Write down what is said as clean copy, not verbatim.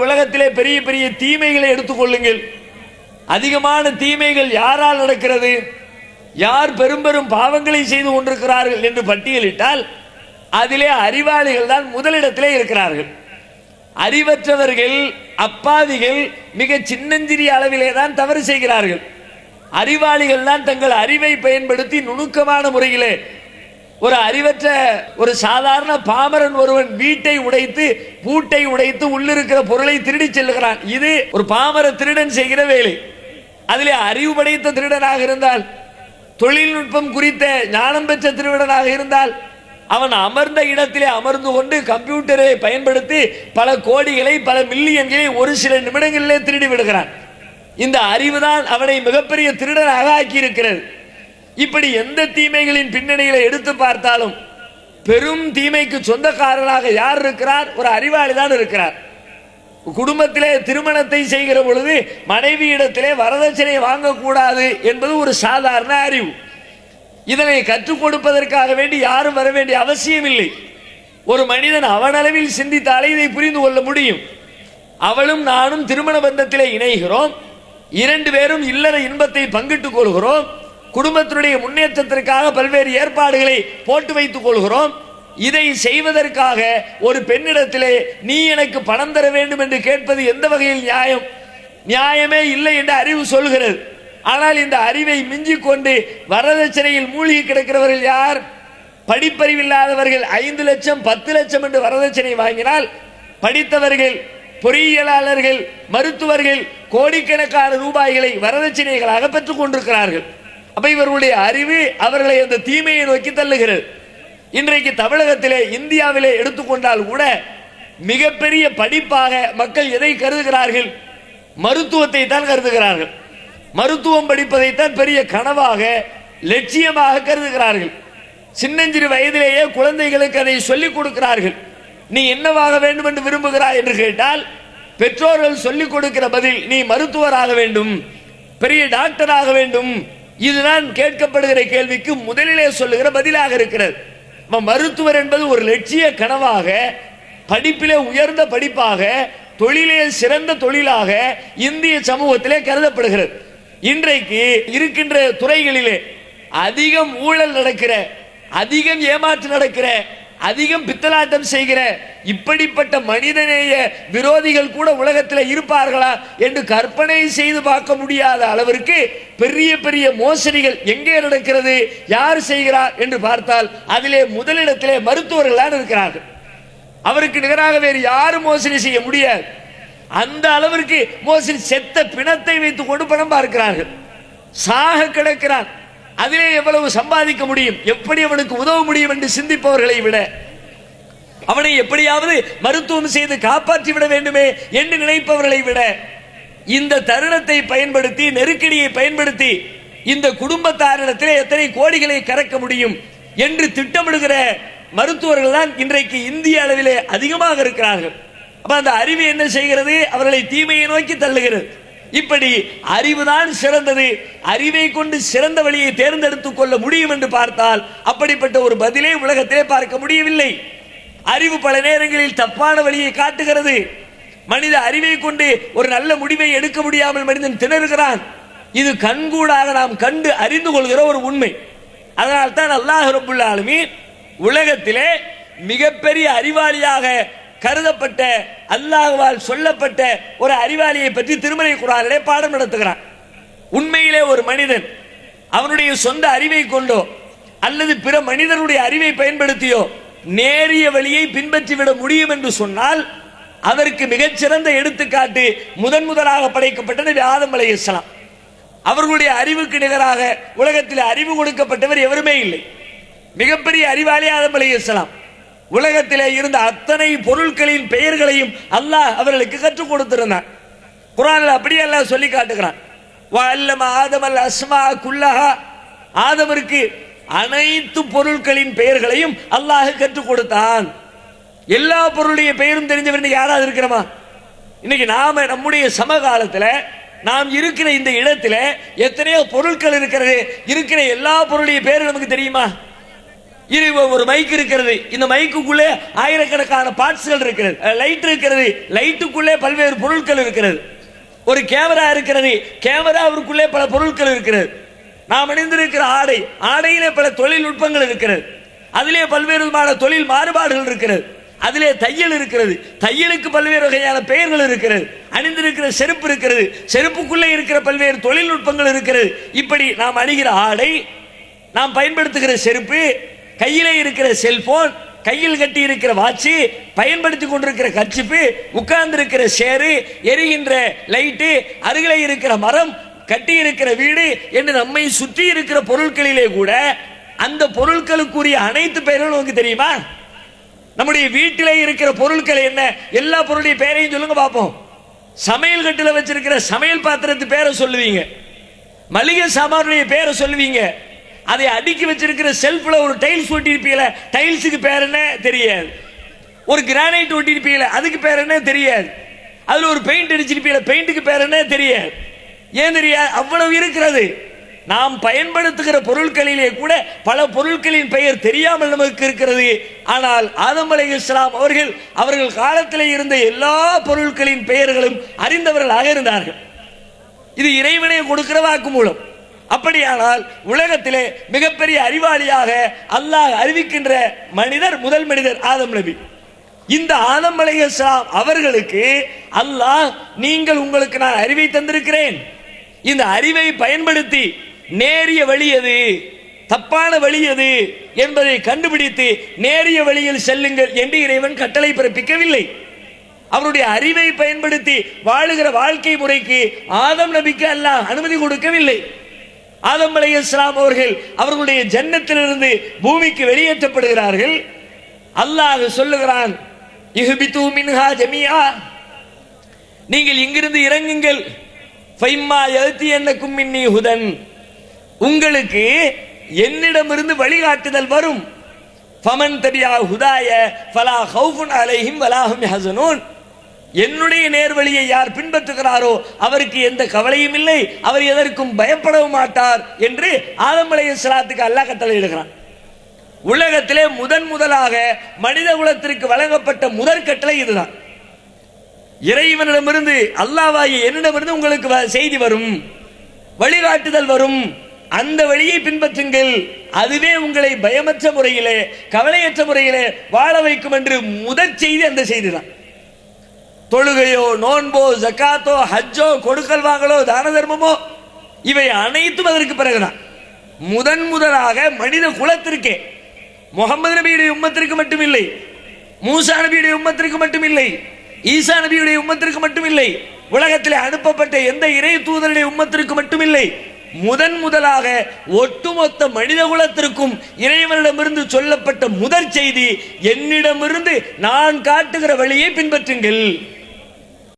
உலகத்திலே பெரிய பெரிய தீமைகளை எடுத்துக்கொள்ளுங்கள். அதிகமான தீமைகள் யாரால் நடக்கிறது, யார் பெரும் பெரும் பாவங்களை செய்து கொண்டிருக்கிறார்கள் என்று பட்டியலிட்டால் அதிலே அறிவாளிகள் தான் முதலிடத்திலே இருக்கிறார்கள். அறிவற்றவர்கள், அப்பாவிகள் மிக சின்னஞ்சிறிய அளவிலே தான் தவறு செய்கிறார்கள். அறிவாளிகள் தான் தங்கள் அறிவை பயன்படுத்தி நுணுக்கமான முறையிலே ஒரு அறிவற்ற ஒரு சாதாரண பாமரன் ஒருவன் வீட்டை உடைத்து பூட்டை உடைத்து உள்ளிருக்கிற பொருளை திருடி செல்லுகிறான். இது ஒரு பாமர திருடன் செய்கிற வேலை. அதிலே அறிவு படைத்த திருடனாக இருந்தால், தொழில்நுட்பம் குறித்த ஞானம் பெற்ற திருடனாக இருந்தால், அவன் அமர்ந்த இடத்திலே அமர்ந்து கொண்டு கம்ப்யூட்டரை பயன்படுத்தி பல கோடிகளை பல மில்லியன்களை ஒரு சில நிமிடங்களிலே திருடி விடுகிறான். இந்த அறிவுதான் அவனை மிகப்பெரிய திருடனாக ஆக்கியிருக்கிறது. இப்படி எந்த தீமைகளின் பின்னணியில எடுத்து பார்த்தாலும் பெரும் தீமைக்கு சொந்தக்காரனாக யார் இருக்கிறார்? ஒரு அறிவாளி தான் இருக்கிறார். குடும்பத்திலே திருமணத்தை செய்கிற பொழுது மனைவியிடத்திலே வரதட்சணை வாங்கக்கூடாது என்பது ஒரு சாதாரண அறிவு. இதனை கற்றுக் கொடுப்பதற்காக வேண்டி யாரும் வர வேண்டிய அவசியம் இல்லை. ஒரு மனிதன் அவனளவில் சிந்தித்தாலே இதை புரிந்து கொள்ள முடியும். அவளும் நானும் திருமண பந்தத்திலே இணைகிறோம், இரண்டு பேரும் இல்லற இன்பத்தை பங்கிட்டுக் கொள்கிறோம், குடும்பத்தினுடைய முன்னேற்றத்திற்காக பல்வேறு ஏற்பாடுகளை போட்டு வைத்துக் கொள்கிறோம். இதை செய்வதற்காக ஒரு பெண்ணிடத்திலே நீ எனக்கு பணம் தர வேண்டும் என்று கேட்பது எந்த வகையில் நியாயம்? நியாயமே இல்லை என்று அறிவு சொல்கிறது. ஆனால் இந்த அறிவை மிஞ்சிக் கொண்டு வரதட்சணையில் மூழ்கி கிடக்கிறவர்கள் யார்? படிப்பறிவில்லாதவர்கள் 5 லட்சம் 10 லட்சம் என்று வரதட்சணை வாங்கினால், படித்தவர்கள், பொறியியலாளர்கள், மருத்துவர்கள் கோடிக்கணக்கான ரூபாய்களை வரதட்சணைகளாக பெற்றுக் கொண்டிருக்கிறார்கள். அப்ப இவர்களுடைய அறிவு அவர்களை அந்த தீமையை நோக்கி தள்ளுகிறது. இன்றைக்கு தமிழகத்திலே, இந்தியாவிலே எடுத்துக்கொண்டால் கூட மிகப்பெரிய படிப்பாக மக்கள் எதை கருதுகிறார்கள்? மருத்துவத்தை தான் கருதுகிறார்கள். மருத்துவம் படிப்பதைத்தான் பெரிய கனவாக, லட்சியமாக கருதுகிறார்கள். சின்னஞ்சிறு வயதிலேயே குழந்தைகளுக்கு அதை சொல்லிக் கொடுக்கிறார்கள். நீ என்னவாக வேண்டும் என்று விரும்புகிறாய் என்று கேட்டால் பெற்றோர்கள் சொல்லிக் கொடுக்கிற பதில் நீ மருத்துவராக வேண்டும், பெரிய டாக்டராக வேண்டும். இதுதான் கேட்கப்படுகிற கேள்விக்கு முதலிலே சொல்லுகிற பதிலாக இருக்கிறது. மருத்துவர் என்பது ஒரு லட்சிய கனவாக, படிப்பிலே உயர்ந்த படிப்பாக, தொழிலே சிறந்த தொழிலாக இந்திய சமூகத்திலே கருதப்படுகிறது. இன்றைக்கு இருக்கின்ற துறைகளிலே அதிகம் ஊழல் நடக்கிற, அதிகம் ஏமாற்று நடக்கிற, அதிகம் பித்தலாட்டம் செய்கிற இப்படிப்பட்ட மனிதநேய விரோதிகள் கூட உலகத்தில் இருப்பார்களா என்று கற்பனை செய்து பார்க்க முடியாத அளவிற்கு பெரிய பெரிய மோசடிகள் எங்கே நடக்கிறது, யார் செய்கிறார் என்று பார்த்தால் அதிலே முதலிடத்திலே மருத்துவர்கள் தான் இருக்கிறார்கள். அவருக்கு நிகராக வேறு யாரும் மோசடி செய்ய முடியாது. அந்த அளவிற்கு மோசடி, செத்த பிணத்தை வைத்துக் கொண்டு பணம் பார்க்கிறார்கள். சாக கிடக்கிறான், அதிலே எவ்வளவு சம்பாதிக்க முடியும், எப்படி அவனுக்கு உதவ முடியும் என்று சிந்திப்பவர்களை விட, அவனை எப்படியாவது மருத்துவம் செய்து காப்பாற்றி விட வேண்டுமே என்று நினைப்பவர்களை விட, இந்த தருணத்தை பயன்படுத்தி, நெருக்கடியை பயன்படுத்தி இந்த குடும்பத்தாரிடத்திலே எத்தனை கோடிகளை கறக்க முடியும் என்று திட்டமிடுகிற மருத்துவர்கள் தான் இன்றைக்கு இந்திய அளவிலே அதிகமாக இருக்கிறார்கள். அப்ப அந்த அறிவு என்ன செய்கிறது? அவர்களை தீமையை நோக்கி தள்ளுகிறது. இப்படி அறிவுதான் சிறந்தது, அறிவை கொண்டு சிறந்த வழியை தேர்ந்தெடுத்துக் கொள்ள முடியும் என்று பார்த்தால் அப்படிப்பட்ட ஒரு பதிலை உலகத்திலே பார்க்க முடியவில்லை. அறிவு பல நேரங்களில் தப்பான வழியை காட்டுகிறது. மனித அறிவை கொண்டு ஒரு நல்ல முடிவை எடுக்க முடியாமல் மனிதன் திணறுகிறான். இது கண்கூடாக நாம் கண்டு அறிந்து கொள்கிற ஒரு உண்மை. அதனால் தான் அல்லாஹ் ரப்புல் ஆலமீன் உலகத்திலே மிகப்பெரிய அறிவாளியாக கருதப்பட்ட, அல்லாஹ்வால் சொல்லப்பட்ட ஒரு அறிவாளியை பற்றி திருமறை குர்ஆனிலே பாடம் நடத்துகிறான். உண்மையிலே ஒரு மனிதன் அவனுடைய சொந்த அறிவை கொண்டோ அல்லது பிற மனிதனுடைய அறிவை பயன்படுத்தியோ நேரிய வழியை பின்பற்றிவிட முடியும் என்று சொன்னால் அதற்கு மிகச்சிறந்த எடுத்துக்காட்டு முதலாக படைக்கப்பட்ட நபி ஆதம் அலைஹிஸ்ஸலாம். அவர்களுடைய அறிவுக்கு நிகராக உலகத்தில் அறிவு கொடுக்கப்பட்டவர் எவருமே இல்லை. மிகப்பெரிய அறிவாளி ஆதம் அலைஹிஸ்ஸலாம். உலகத்திலே இருந்த அத்தனை பொருட்களின் பெயர்களையும் அல்லாஹ் அவர்களுக்கு கற்றுக் கொடுத்திருந்தான். குர்ஆனில் அப்படியே அல்லாஹ் சொல்லி காட்டுகிறான். வஅல்லம ஆதமல் அஸ்மா குல்லஹா, ஆதமிற்கு அனைத்து பொருட்களின் பெயர்களையும் அல்லாஹ் கற்றுக் கொடுத்தான். எல்லா பொருளுடைய பெயரும் தெரிஞ்சவர் யாராவது இருக்கிறோமா? இன்னைக்கு நாம நம்முடைய சமகாலத்தில் நாம் இருக்கிற இந்த இடத்துல எத்தனையோ பொருட்கள் இருக்கிறது. இருக்கிற எல்லா பொருளுடைய பேரு நமக்கு தெரியுமா? ஒரு மைக் இருக்கிறது, இந்த மைக்குள்ளே ஆயிரக்கணக்கான பார்ட்ஸ்கள் இருக்கிறது. லைட் இருக்கிறது, லைட்டுக்குள்ளே பல்வேறு பொருட்கள் இருக்கிறது. ஒரு கேமரா இருக்கிறது, கேமராவிற்குள்ளே பல பொருட்கள் இருக்கிறது. நாம் அணிந்திருக்கிற ஆடை, ஆடையிலே பல தொழில்நுட்பங்கள் இருக்கிறது. அதிலே பல்வேறு விதமான தொழில் மாறுபாடுகள் இருக்கிறது. அதிலே தையல் இருக்கிறது, தையலுக்கு பல்வேறு வகையான பெயர்கள் இருக்கிறது. அணிந்திருக்கிற செருப்பு இருக்கிறது, செருப்புக்குள்ளே இருக்கிற பல்வேறு தொழில்நுட்பங்கள் இருக்கிறது. இப்படி நாம் அணிகிற ஆடை, நாம் பயன்படுத்துகிற செருப்பு, கையிலே இருக்கிற செல்போன், கையில் கட்டி இருக்கிற வாட்சி, பயன்படுத்தி கொண்டிருக்கிற கர்ச்சிப்பு, உட்கார்ந்து இருக்கிற சேரு, எரிகின்ற லைட்டு, அருகிலே இருக்கிற மரம், கட்டி இருக்கிற வீடு என்று நம்மை சுற்றி இருக்கிற பொருட்களிலே கூட அந்த பொருட்களுக்குரிய அனைத்து பெயர்களும் உங்களுக்கு தெரியுமா? நம்முடைய வீட்டிலே இருக்கிற பொருட்கள் என்ன? எல்லா பொருளுடைய பெயரையும் சொல்லுங்க பார்ப்போம். சமையல் கட்டில் வச்சிருக்கிற சமையல் பாத்திரத்து பேரை சொல்லுவீங்க, மளிகை சாமானுடைய பேரை சொல்லுவீங்க. அதை அடுக்கி வச்சிருக்கிற செல்ஃப்ல ஒரு டைல்ஸ் ஒட்டியிருப்பீங்கள, டைல்ஸுக்கு பேர் என்ன தெரியாது. ஒரு கிரானைட் ஒட்டியிருப்பீங்கள, அதுக்கு பேர் என்ன தெரியாது. அதுல ஒரு பெயிண்ட் அடிச்சிருப்பீங்கள, பெயிண்ட்டுக்கு பேர் என்ன தெரியாது. ஏன் தெரியாது? அவ்வளவு இருக்கிறது. நாம் பயன்படுத்துகிற பொருட்களிலே கூட பல பொருட்களின் பெயர் தெரியாமல் நமக்கு இருக்கிறது. ஆனால் ஆதம் அலைஹிஸ்ஸலாம் அவர்கள் காலத்திலே இருந்த எல்லா பொருட்களின் பெயர்களும் அறிந்தவர்களாக இருந்தார்கள். இது இறைவனை கொடுக்கிற வாக்கு மூலம். அப்படியானால் உலகத்திலே மிகப்பெரிய அறிவாளியாக அல்லாஹ் அறிவிக்கின்ற மனிதர் முதல் மனிதர் ஆதம் நபி. இந்த ஆதம் அலைஹிஸ்ஸலாம் அவர்களுக்கு அல்லாஹ், நீங்கள் உங்களுக்கு நான் அறிவை தந்திருக்கிறேன், இந்த அறிவை பயன்படுத்தி நேரிய வழி எது, தப்பான வழி எது என்பதை கண்டுபிடித்து நேரிய வழியில் செல்லுங்கள் என்று இறைவன் கட்டளை பிறப்பிக்கவில்லை. அவருடைய அறிவை பயன்படுத்தி வாழுகிற வாழ்க்கை முறைக்கு ஆதம் நபிக்கு அல்லாஹ் அனுமதி கொடுக்கவில்லை. ஆதம் அலைஹிஸ்ஸலாம் அவர்களுடைய ஜன்னத்திலிருந்து பூமிக்கு வெளியேற்றப்படுகிறார்கள். அல்லாஹ் சொல்லுகிறான், இஹ்பிது மின்ஹா ஜமீஆ, நீங்கள் இங்கிருந்து இறங்குங்கள். ஃபைம்மா யஅதியன்னகும் மின்னி ஹுதன், உங்களுக்கு என்னிடமிருந்து வழிகாட்டுதல் வரும். ஃபமன் தபியா ஹுதாய ஃபலா ஹௌஃபுன் அலைஹிம் வலா ஹும் யஹ்ஸனூன், என்னுடைய நேர்வழியை யார் பின்பற்றுகிறாரோ அவருக்கு எந்த கவலையும் இல்லை, அவர் எதற்கும் பயப்படவும் மாட்டார் என்று ஆதம் அலைஹிஸ்ஸலாத்துக்கு அல்லாஹ் கட்டளையிடுகிறான். உலகத்திலே முதலாக மனித குலத்திற்கு வழங்கப்பட்ட முதற் கட்டளை இதுதான். இறைவனிடமிருந்து, அல்லாஹ்வாகிய என்னிடமிருந்து உங்களுக்கு செய்தி வரும், வழிகாட்டுதல் வரும், அந்த வழியை பின்பற்றுங்கள், அதுவே உங்களை பயமற்ற முறையிலே கவலையற்ற முறையிலே வாழ வைக்கும் என்று முதற் செய்தி அந்த செய்தி தான். தொழுகையோ நோன்போ ஜக்காத்தோ ஹஜ்ஜோ கொடுக்கல் வாங்கலோ தான தர்மமோ இவை அனைத்தும் அதற்கு பிறகுதான். முதலாக மனித குலத்திற்கே, முகமது நபியுடைய உம்மத்திற்கு மட்டுமில்லை, மூசா நபியுடைய உம்மத்திற்கு மட்டுமில்லை, ஈசா நபியுடைய உம்மத்திற்கு மட்டுமில்லை, உலகத்தில் அனுப்பப்பட்ட எந்த இறை தூதருடைய உம்மத்திற்கு மட்டுமில்லை, முதலாக ஒட்டுமொத்த மனித குலத்திற்கும் இறைவனிடமிருந்து சொல்லப்பட்ட முதற் செய்தி, என்னிடமிருந்து நான் காட்டுகிற வழியை பின்பற்றுங்கள்.